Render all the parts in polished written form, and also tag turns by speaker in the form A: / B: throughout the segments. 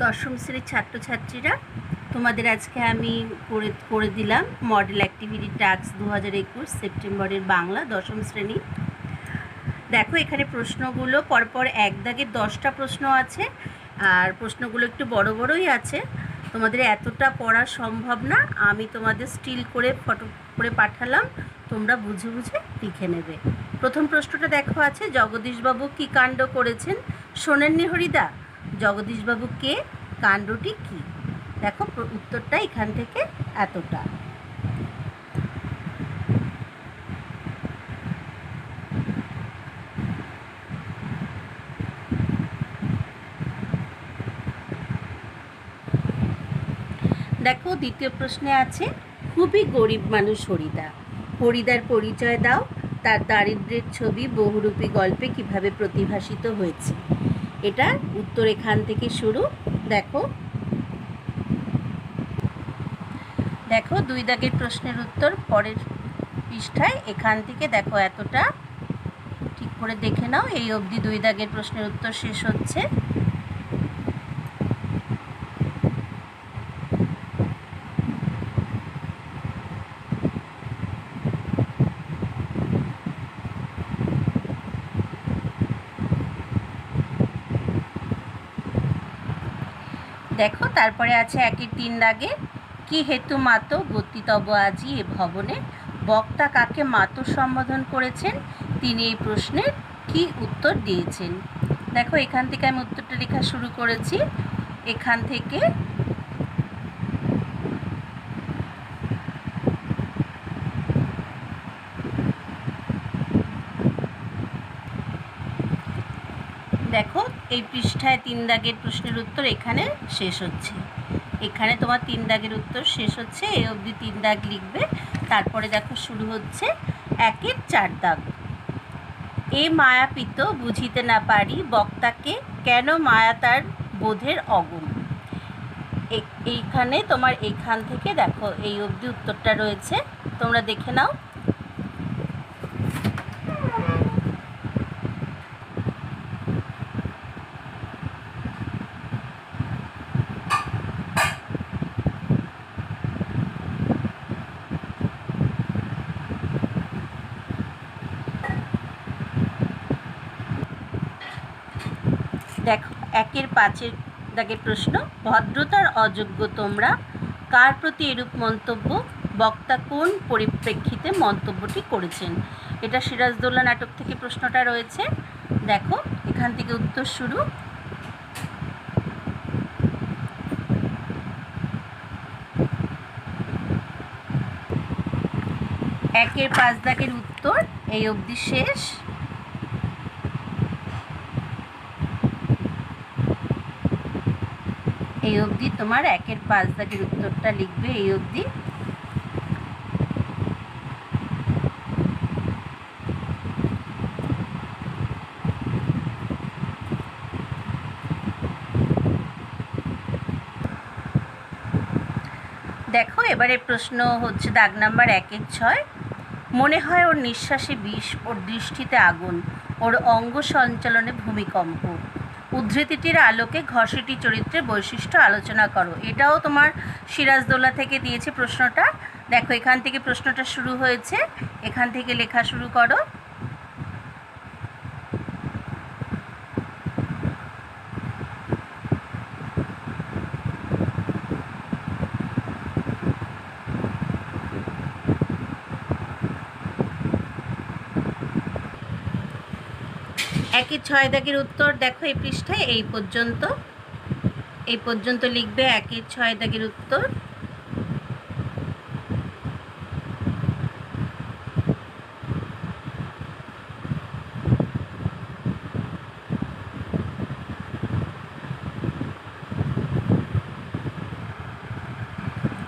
A: দশম শ্রেণীর ছাত্রছাত্রীরা, তোমাদের আজকে আমি করে দিলাম মডেল অ্যাক্টিভিটি টাস্ক 2021 সেপ্টেম্বরের বাংলা দশম শ্রেণী। দেখো এখানে প্রশ্নগুলো পরপর এক দাগে 10টা প্রশ্ন আছে, আর প্রশ্নগুলো একটু বড় বড়ই আছে। তোমাদের এতটা পড়া সম্ভব না, আমি তোমাদের স্টিল করে ফটো করে পাঠালাম, তোমরা বুঝে বুঝে লিখে নেবে। প্রথম প্রশ্নটা দেখো আছে, জগদীশবাবু কী কাণ্ড করেছেন শোনেননি হরিদা? জগদীশবাবু কে, কাণ্ডটি কি? দেখো উত্তরটা এখান থেকে এতটা। দেখো দ্বিতীয় প্রশ্নে আছে, খুবই গরিব মানুষ হরিদা, হরিদার পরিচয় দাও, তার দারিদ্র্যের ছবি বহুরূপী গল্পে কিভাবে প্রতিভাসিত হয়েছে। এটা উত্তর এখান থেকে শুরু। দেখো দেখো 2 দাগের প্রশ্নের উত্তর পরের পৃষ্ঠায়, এখান থেকে দেখো এতটা ঠিক করে দেখে নাও। এই অবধি 2 দাগের প্রশ্নের উত্তর শেষ হচ্ছে। দেখো তারপরে আছে 1-এর 3 দাগে, কি হেতু মাতো গতি তব আজি এ ভবনে, বক্তা কাকে মাতো সম্বোধন করেছেন, তিনি এই প্রশ্নের কি উত্তর দিয়েছেন। দেখো এখান থেকে আমি উত্তরটা লেখা শুরু করেছি। এখান থেকে দেখো এই পৃষ্ঠায় 3 দাগের প্রশ্নের উত্তর এখানে শেষ হচ্ছে। এখানে তোমার 3 দাগের উত্তর শেষ হচ্ছে, এই অবধি 3 দাগ লিখবে। তারপরে দেখো শুরু হচ্ছে 1-এর 4 দাগ, এ মায়াপিত বুঝিতে না পারি বক্তাকে, কেন মায়া তার বোধের অগুণ। এইখানে তোমার এইখান থেকে দেখো এই অবধি উত্তরটা রয়েছে, তোমরা দেখে নাও। দেখো 1-এর 5-এর দাগের প্রশ্ন, ভদ্রতার অযোগ্য তোমরা, কার প্রতি এরূপ মন্তব্য, বক্তা কোন পরিপ্রেক্ষিতে মন্তব্যটি করেছেন। এটা সিরাজদৌল্লা নাটক থেকে প্রশ্নটা রয়েছে। দেখো এখান থেকে উত্তর শুরু। একের 5 দাগের উত্তর এই অবধি শেষ। এই অবধি তোমার 1-এর 5 দাগের উত্তরটা লিখবে এই অবধি। দেখো এবারে প্রশ্ন হচ্ছে দাগ নাম্বার 1-এর 6, মনে হয় ওর নিঃশ্বাসে বিষ, ওর দৃষ্টিতে আগুন, ওর অঙ্গ সঞ্চালনে ভূমিকম্প, উদ্ধৃতিটির আলোকে ঘষেটি চরিত্রের বৈশিষ্ট্য আলোচনা করো। এটাও তোমার সিরাজদৌল্লা থেকে দিয়েছে প্রশ্নটা। দেখো এখান থেকে প্রশ্নটা শুরু হয়েছে, এখান থেকে লেখা শুরু করো। একের 6 দাগের উত্তর দেখো এই পৃষ্ঠায় এই পর্যন্ত লিখবে 1-এর 6 দাগের উত্তর।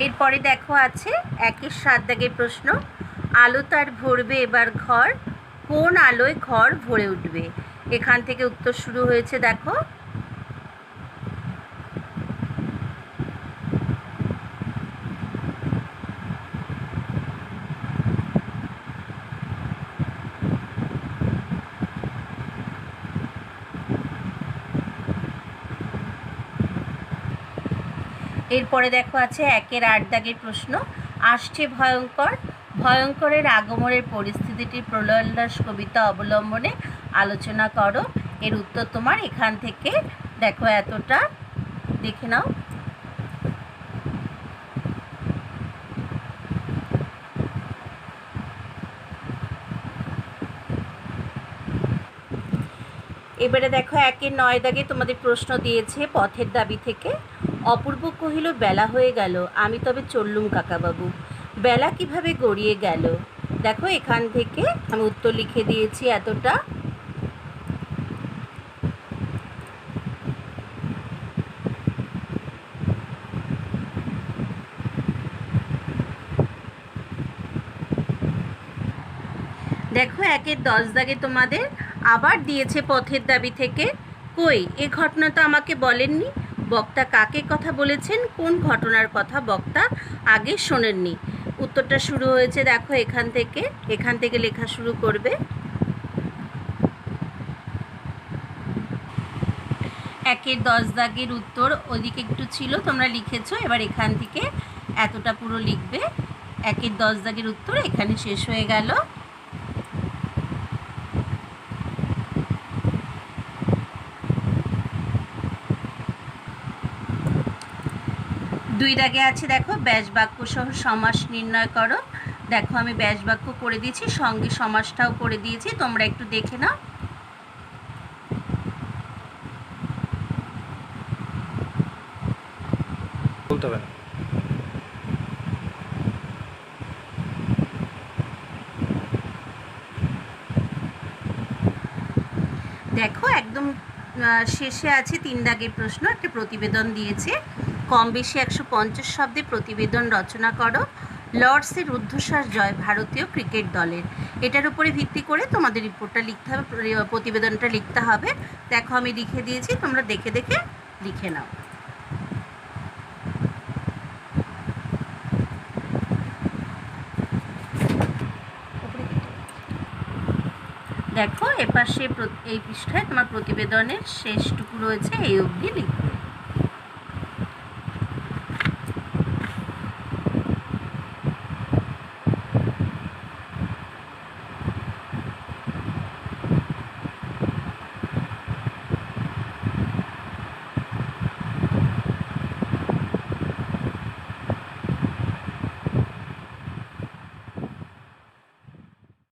A: এরপরে দেখো আছে 1-এর 7 দাগের প্রশ্ন, আলো তার ভরবে এবার ঘর, কোন আলোয় ঘর ভরে উঠবে। এখান থেকে উত্তর শুরু হয়েছে। দেখো এরপরে দেখো আছে 1-এর 8 দাগের প্রশ্ন। আসছে ভয়ঙ্কর, ভয়ঙ্করের আগমনের পরিস্থিতিটি প্রলয়োল্লাস কবিতা অবলম্বনে আলোচনা করো। এর উত্তর তোমার এখান থেকে দেখো এতটা দেখে নাও। এবারে দেখো 1-এর 9 দাগে তোমাদের প্রশ্ন দিয়েছে পথের দাবি থেকে। অপূর্ব কহিল বেলা হয়ে গেল, আমি তবে চললুম কাকাবাবু। বেলা কিভাবে গড়িয়ে গেল? দেখো এখান থেকে আমি উত্তর লিখে দিয়েছি এতটা। দেখো 1-এর 10 দাগে তোমাদের আবার দিয়েছে পথের দাবি থেকে। কই, এ ঘটনা তো আমাকে বলেননি। বক্তা কাকে কথা বলেছেন, কোন ঘটনার কথা বক্তা আগে শোনেননি? উত্তরটা শুরু হয়েছে দেখো এখান থেকে লেখা শুরু করবে। 1-এর 10 দাগের উত্তর ওদিকে একটু ছিল, তোমরা লিখেছো। এবার এখান থেকে এতটা পুরো লিখবে। 1-এর 10 দাগের উত্তর এখানে শেষ হয়ে গেল। 2 দাগে আছে দেখো ব্যাস বাক্য সহ সমাস নির্ণয় করো। দেখো আমি ব্যাস বাক্য করে দিয়েছি, সঙ্গে সমাসটাও করে দিয়েছি, তোমরা একটু দেখে নাও। দেখো একদম শেষে আছে 3 দাগের প্রশ্ন, একটা প্রতিবেদন দিয়েছে। কম বেশি 150 শব্দে প্রতিবেদন রচনা করো। লর্ডসের রুদ্ধশ্বাস জয় ভারতীয় ক্রিকেট দলের। এটার উপরে ভিত্তি করে তোমাদের রিপোর্টটা লিখতে হবে, প্রতিবেদনটা লিখতে হবে। দেখো আমি লিখে দিয়েছি, তোমরা দেখে দেখে লিখে নাও। দেখো এপাশে এই পৃষ্ঠায় তোমার প্রতিবেদনের শেষটুকু রয়েছে, এই অবধি লিখবে।